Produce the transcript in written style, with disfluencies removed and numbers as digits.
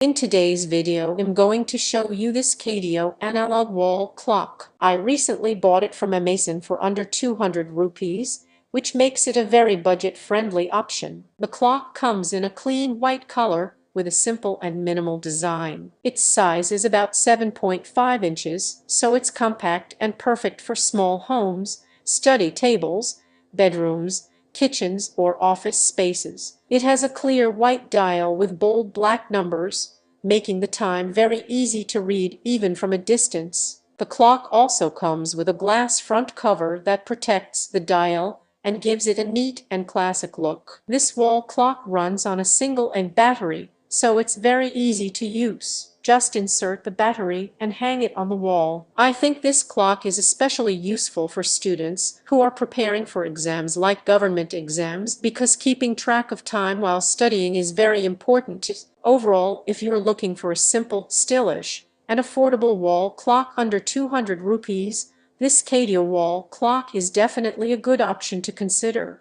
In today's video, I'm going to show you this Kadio analog wall clock. I recently bought it from Amazon for under 200 rupees, which makes it a very budget-friendly option. The clock comes in a clean white color with a simple and minimal design. Its size is about 7.5 inches, so it's compact and perfect for small homes, study tables, bedrooms, kitchens, or office spaces. It has a clear white dial with bold black numbers, making the time very easy to read even from a distance. The clock also comes with a glass front cover that protects the dial and gives it a neat and classic look. This wall clock runs on a single amp battery, so it's very easy to use. Just insert the battery and hang it on the wall. I think this clock is especially useful for students who are preparing for exams like government exams because keeping track of time while studying is very important. Overall, if you're looking for a simple, stylish, and affordable wall clock under 200 rupees, this Kadio wall clock is definitely a good option to consider.